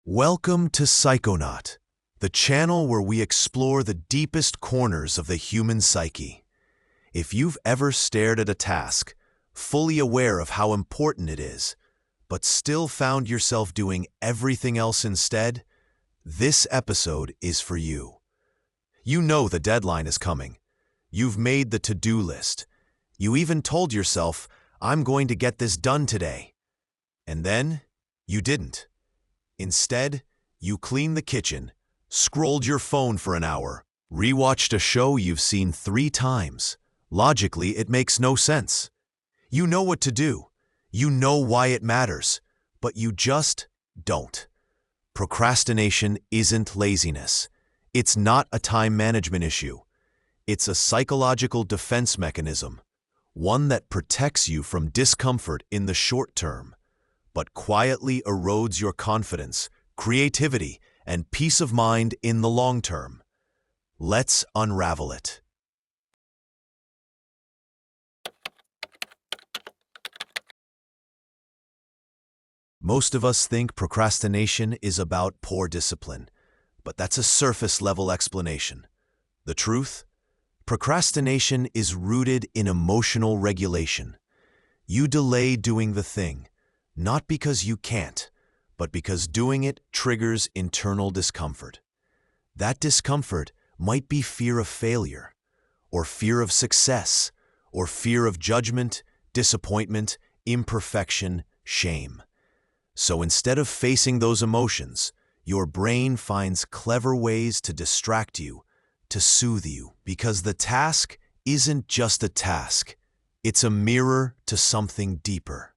Welcome to Psychonaut, the channel where we explore the deepest corners of the human psyche. If you've ever stared at a task, fully aware of how important it is, but still found yourself doing everything else instead, this episode is for you. You know the deadline is coming. You've made the to-do list. You even told yourself, "I'm going to get this done today." And then, you didn't. Instead, you cleaned the kitchen, scrolled your phone for an hour, rewatched a show you've seen 3 times. Logically, it makes no sense. You know what to do. You know why it matters, but you just don't. Procrastination isn't laziness. It's not a time management issue. It's a psychological defense mechanism, one that protects you from discomfort in the short term, but quietly erodes your confidence, creativity, and peace of mind in the long term. Let's unravel it. Most of us think procrastination is about poor discipline, but that's a surface-level explanation. The truth? Procrastination is rooted in emotional regulation. You delay doing the thing, not because you can't, but because doing it triggers internal discomfort. That discomfort might be fear of failure, or fear of success, or fear of judgment, disappointment, imperfection, shame. So instead of facing those emotions, your brain finds clever ways to distract you, to soothe you, because the task isn't just a task. It's a mirror to something deeper.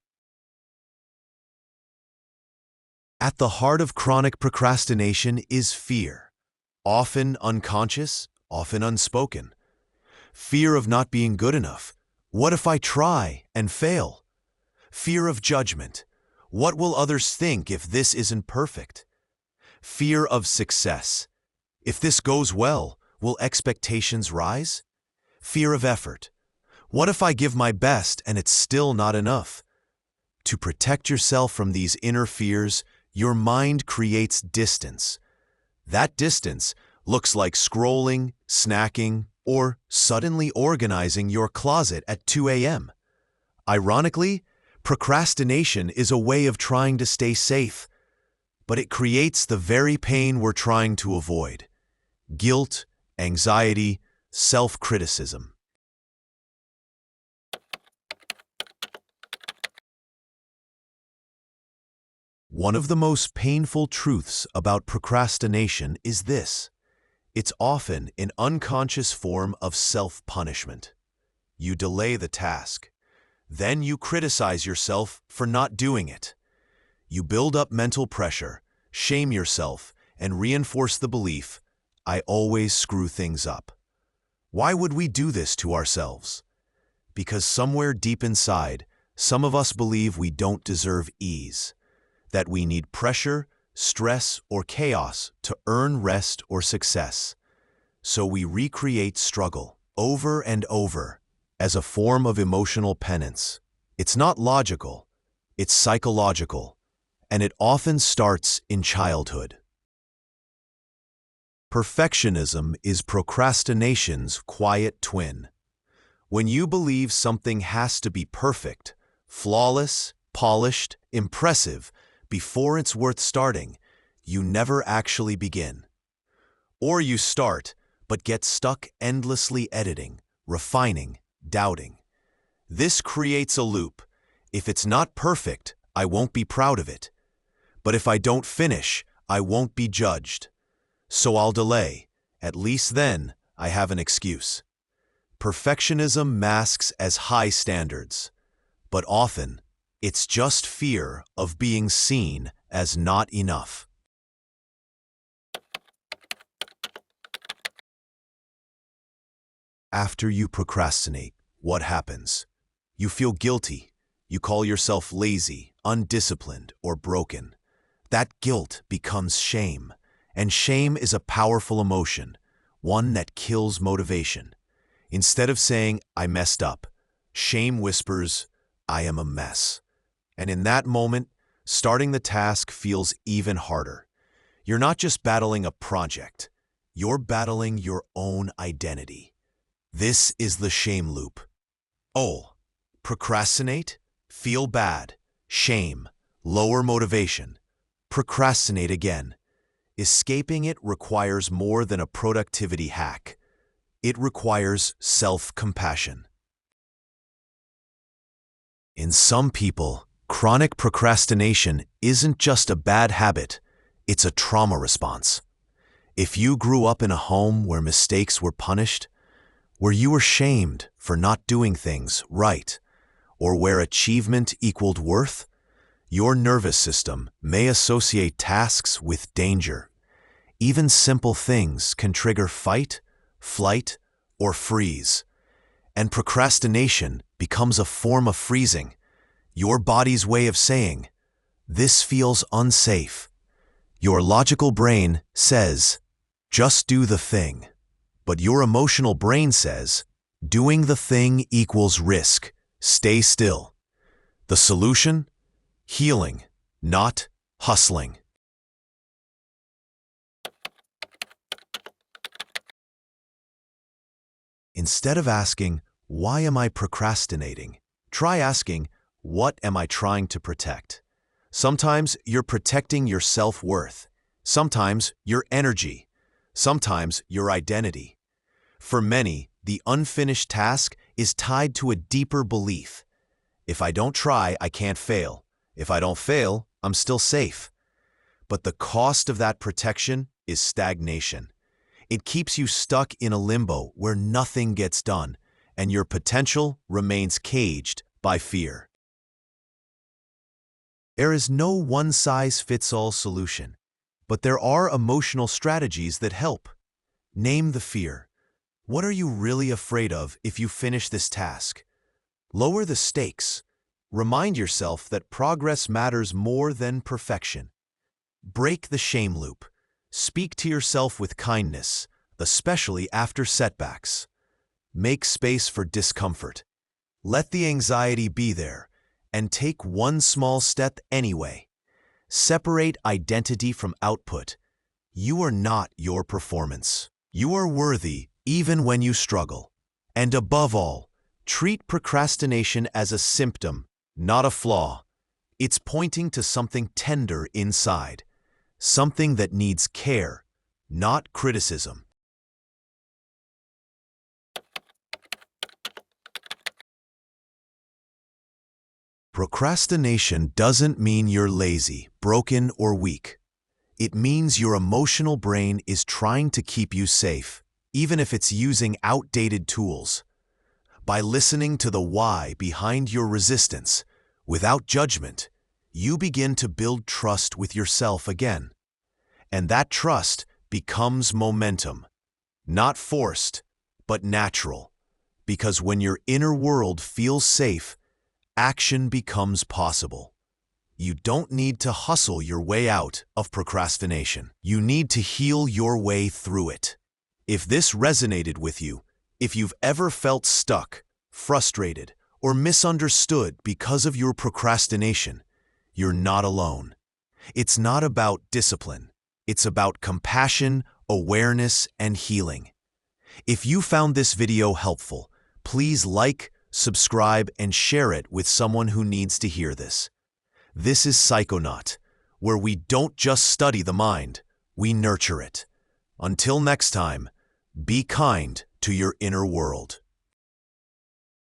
At the heart of chronic procrastination is fear, often unconscious, often unspoken. Fear of not being good enough. What if I try and fail? Fear of judgment. What will others think if this isn't perfect? Fear of success. If this goes well, will expectations rise? Fear of effort. What if I give my best and it's still not enough? To protect yourself from these inner fears, your mind creates distance. That distance looks like scrolling, snacking, or suddenly organizing your closet at 2 a.m. Ironically, procrastination is a way of trying to stay safe, but it creates the very pain we're trying to avoid: guilt, anxiety, self-criticism. One of the most painful truths about procrastination is this: it's often an unconscious form of self-punishment. You delay the task. Then you criticize yourself for not doing it. You build up mental pressure, shame yourself, and reinforce the belief, "I always screw things up." Why would we do this to ourselves? Because somewhere deep inside, some of us believe we don't deserve ease, that we need pressure, stress, or chaos to earn rest or success. So we recreate struggle over and over as a form of emotional penance. It's not logical, it's psychological, and it often starts in childhood. Perfectionism is procrastination's quiet twin. When you believe something has to be perfect, flawless, polished, impressive, before it's worth starting, you never actually begin. Or you start, but get stuck endlessly editing, refining, doubting. This creates a loop. If it's not perfect, I won't be proud of it. But if I don't finish, I won't be judged. So I'll delay. At least then, I have an excuse. Perfectionism masks as high standards, but often, it's just fear of being seen as not enough. After you procrastinate, what happens? You feel guilty. You call yourself lazy, undisciplined, or broken. That guilt becomes shame, and shame is a powerful emotion, one that kills motivation. Instead of saying, "I messed up," shame whispers, "I am a mess." And in that moment, starting the task feels even harder. You're not just battling a project, you're battling your own identity. This is the shame loop. Oh, procrastinate, feel bad, shame, lower motivation. Procrastinate again. Escaping it requires more than a productivity hack. It requires self-compassion. In some people, chronic procrastination isn't just a bad habit, it's a trauma response. If you grew up in a home where mistakes were punished, where you were shamed for not doing things right, or where achievement equaled worth, your nervous system may associate tasks with danger. Even simple things can trigger fight, flight, or freeze. And procrastination becomes a form of freezing, your body's way of saying, "This feels unsafe." Your logical brain says, "Just do the thing." But your emotional brain says, "Doing the thing equals risk. Stay still." The solution? Healing, not hustling. Instead of asking, "Why am I procrastinating?" try asking, "What am I trying to protect?" Sometimes you're protecting your self-worth. Sometimes your energy. Sometimes your identity. For many, the unfinished task is tied to a deeper belief. If I don't try, I can't fail. If I don't fail, I'm still safe. But the cost of that protection is stagnation. It keeps you stuck in a limbo where nothing gets done, and your potential remains caged by fear. There is no one-size-fits-all solution, but there are emotional strategies that help. Name the fear. What are you really afraid of if you finish this task? Lower the stakes. Remind yourself that progress matters more than perfection. Break the shame loop. Speak to yourself with kindness, especially after setbacks. Make space for discomfort. Let the anxiety be there, and take one small step anyway. Separate identity from output. You are not your performance. You are worthy even when you struggle. And above all, treat procrastination as a symptom, not a flaw. It's pointing to something tender inside, something that needs care, not criticism. Procrastination doesn't mean you're lazy, broken, or weak. It means your emotional brain is trying to keep you safe, even if it's using outdated tools. By listening to the why behind your resistance, without judgment, you begin to build trust with yourself again. And that trust becomes momentum, not forced, but natural. Because when your inner world feels safe, action becomes possible. You don't need to hustle your way out of procrastination. You need to heal your way through it. If this resonated with you, if you've ever felt stuck, frustrated, or misunderstood because of your procrastination, you're not alone. It's not about discipline. It's about compassion, awareness, and healing. If you found this video helpful, please like, subscribe, and share it with someone who needs to hear this. This is Psychonaut, where we don't just study the mind, we nurture it. Until next time, be kind to your inner world.